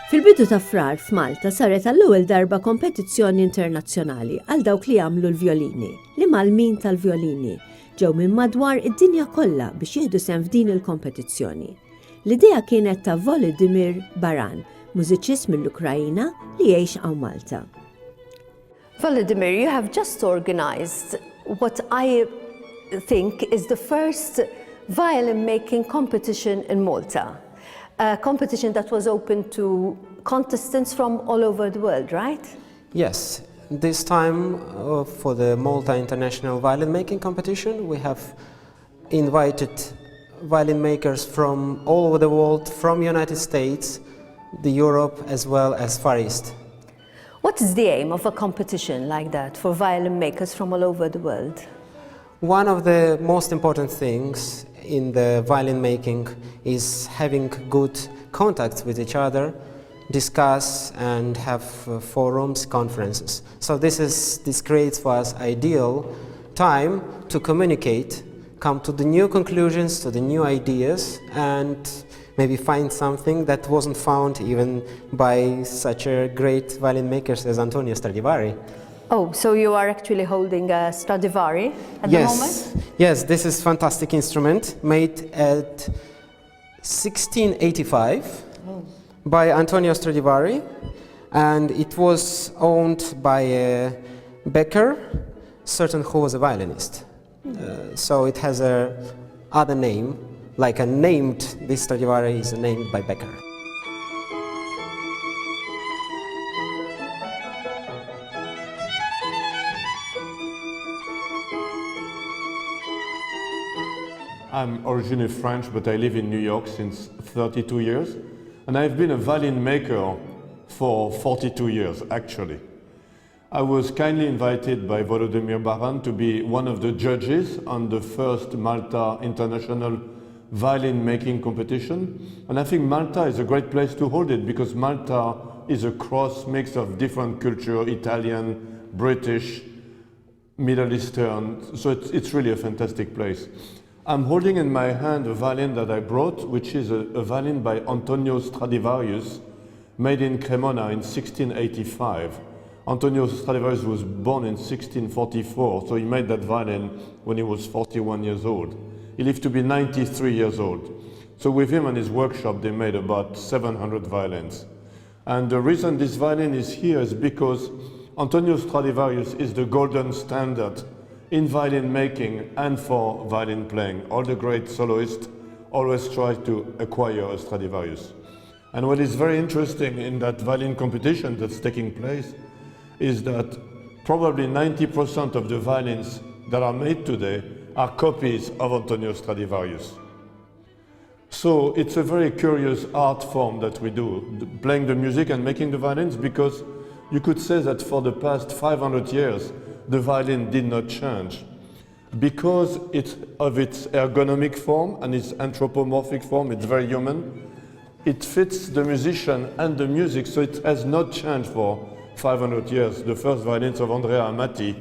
Fil-bidu ta' frar f'Malta saret għall-ewwel darba kompetizzjoni internazzjonali għal dawk li jagħmlu l-vjolini, li malmin tal-vjolini ġew minn madwar id-dinja kollha biex jieħdu sehem f'din il-kompetizzjoni. L-idea kienet ta' Volodymyr Baran, mużiċist mill-Ukrajina li jgħix hawn Malta. Volodymyr, you have just organized what I think is the first violin making competition in Malta. A competition that was open to contestants from all over the world, right? Yes. This time for the Malta International Violin Making Competition, we have invited violin makers from all over the world, from United States, the Europe, as well as Far East. What is the aim of a competition like that for violin makers from all over the world? One of the most important things in the violin making is having good contacts with each other, discuss and have forums, conferences. So this creates for us ideal time to communicate, come to the new conclusions, to the new ideas, and maybe find something that wasn't found even by such a great violin makers as Antonio Stradivari. Oh, so you are actually holding a Stradivari at the moment? Yes, this is a fantastic instrument made at 1685 by Antonio Stradivari, and it was owned by a Becker, certain who was a violinist. So it has a other name, like a named, this Stradivari is named by Becker. I'm originally French, but I live in New York since 32 years. And I've been a violin maker for 42 years, actually. I was kindly invited by Volodymyr Baran to be one of the judges on the first Malta International Violin Making Competition. And I think Malta is a great place to hold it because Malta is a cross mix of different culture, Italian, British, Middle Eastern, so it's really a fantastic place. I'm holding in my hand a violin that I brought, which is a violin by Antonio Stradivarius, made in Cremona in 1685. Antonio Stradivarius was born in 1644, so he made that violin when he was 41 years old. He lived to be 93 years old. So with him and his workshop, they made about 700 violins. And the reason this violin is here is because Antonio Stradivarius is the golden standard in violin making and for violin playing. All the great soloists always try to acquire a Stradivarius. And what is very interesting in that violin competition that's taking place is that probably 90% of the violins that are made today are copies of Antonio Stradivarius. So it's a very curious art form that we do, playing the music and making the violins, because you could say that for the past 500 years, the violin did not change. Because of its ergonomic form and its anthropomorphic form, it's very human, it fits the musician and the music, so it has not changed for 500 years. The first violins of Andrea Amati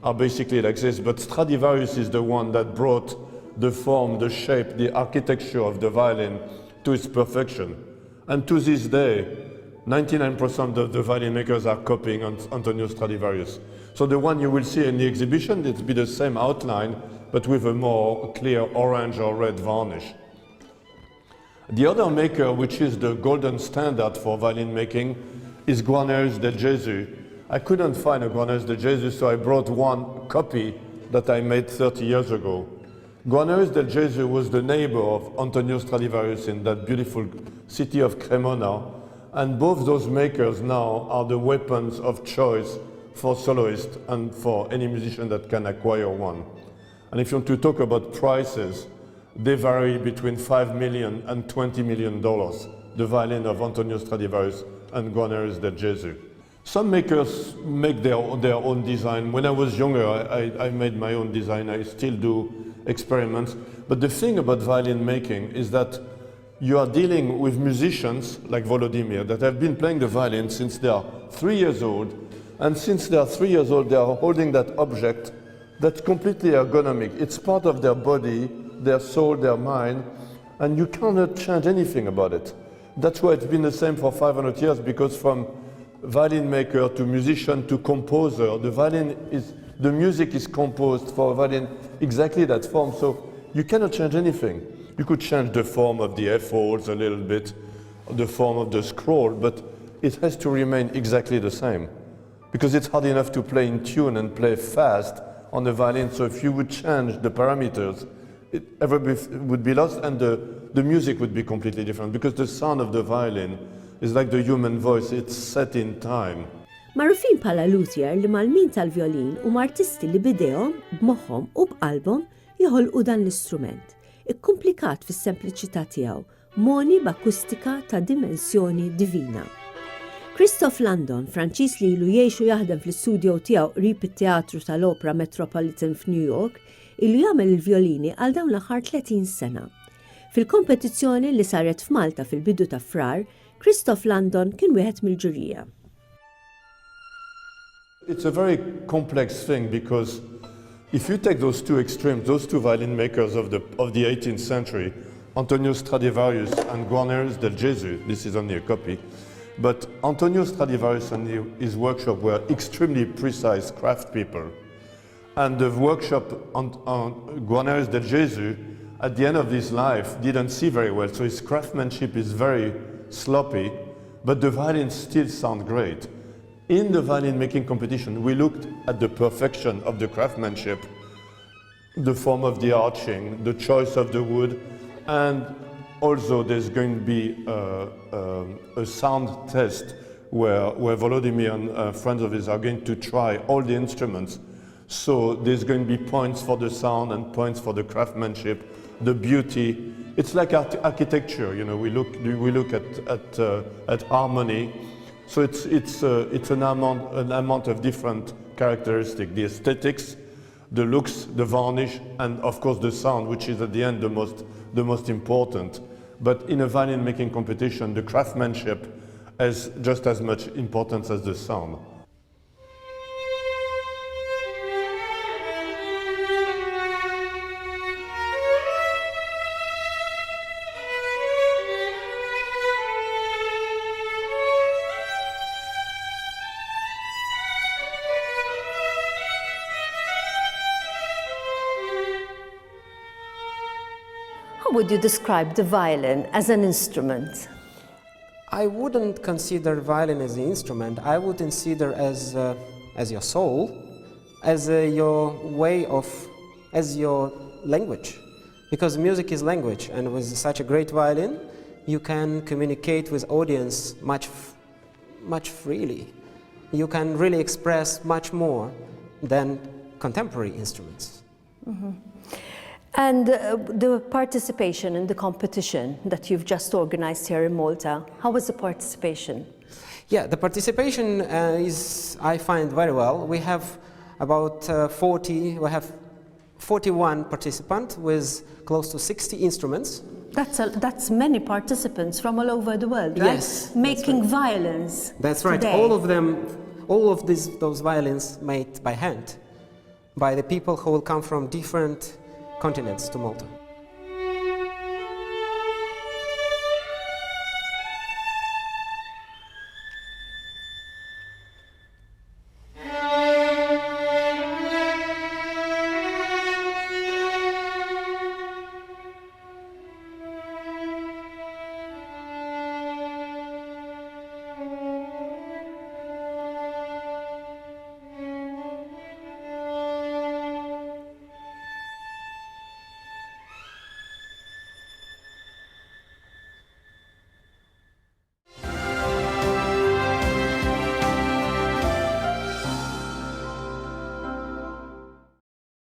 are basically like this, but Stradivarius is the one that brought the form, the shape, the architecture of the violin to its perfection. And to this day, 99% of the violin makers are copying Antonio Stradivarius. So the one you will see in the exhibition, it'll be the same outline, but with a more clear orange or red varnish. The other maker, which is the golden standard for violin making, is Guarnerius del Gesù. I couldn't find a Guarnerius del Gesù, so I brought one copy that I made 30 years ago. Guarnerius del Gesù was the neighbor of Antonio Stradivarius in that beautiful city of Cremona, and both those makers now are the weapons of choice for soloists and for any musician that can acquire one. And if you want to talk about prices, they vary between $5 million and $20 million, the violin of Antonio Stradivarius and Guarnerius del Gesù. Some makers make their own design. When I was younger, I made my own design. I still do experiments. But the thing about violin making is that you are dealing with musicians like Volodymyr that have been playing the violin since they are 3 years old. And since they are 3 years old, they are holding that object that's completely ergonomic. It's part of their body, their soul, their mind, and you cannot change anything about it. That's why it's been the same for 500 years, because from violin maker to musician to composer, the music is composed for a violin exactly that form, so you cannot change anything. You could change the form of the F-holds a little bit, the form of the scroll, but it has to remain exactly the same, because it's hard enough to play in tune and play fast on the violin, so if you would change the parameters, everything would be lost and the music would be completely different, because the sound of the violin is like the human voice, it's set in time. Marrufin bħala luthier li mal-min tal-violin u artisti li bidejhom b'moħħhom u b'qalbhom joħolqu dan l-istrument, ikkumplikat fis-sempliċità tiegħu, moni b'akustika ta' dimensjoni divina. Christophe Landon, Franċiż li ilu jgħixu jaħdem fl-istudju tiegħu qrib it-Teatru tal-Opera Metropolitan f'New York, ilu jagħmel il-violini għal dawn l-aħħar 30 sena. Fil-kompetizzjoni li saret f'Malta fil-bidu ta' frar, Christophe Landon kien wieħed mill-ġurija. It's a very complex thing, because if you take those two extremes, those two violin makers of the 18th century, Antonio Stradivarius and Guarnerius del Gesù, this is only a copy, but Antonio Stradivarius and his workshop were extremely precise craft people. And the workshop on Guarnerius del Gesù, at the end of his life, didn't see very well, so his craftsmanship is very sloppy, but the violins still sound great. In the violin making competition, we looked at the perfection of the craftsmanship, the form of the arching, the choice of the wood, and also there's going to be a sound test where Volodymyr and friends of his are going to try all the instruments. So there's going to be points for the sound and points for the craftsmanship, the beauty. It's like architecture, you know. We look at harmony. So it's an amount of different characteristics: the aesthetics, the looks, the varnish, and of course the sound, which is at the end the most important. But in a violin making competition, the craftsmanship has just as much importance as the sound. How would you describe the violin as an instrument? I wouldn't consider violin as an instrument. I would consider as your soul, as your way of, as your language. Because music is language, and with such a great violin, you can communicate with audience much freely. You can really express much more than contemporary instruments. Mm-hmm. And the participation in the competition that you've just organized here in Malta, how was the participation? Yeah, the participation I find very well. We have about 41 participants with close to 60 instruments. That's many participants from all over the world, right? Yes. Making violins. That's right. Today. All of those violins made by hand, by the people who will come from different continents to Malta.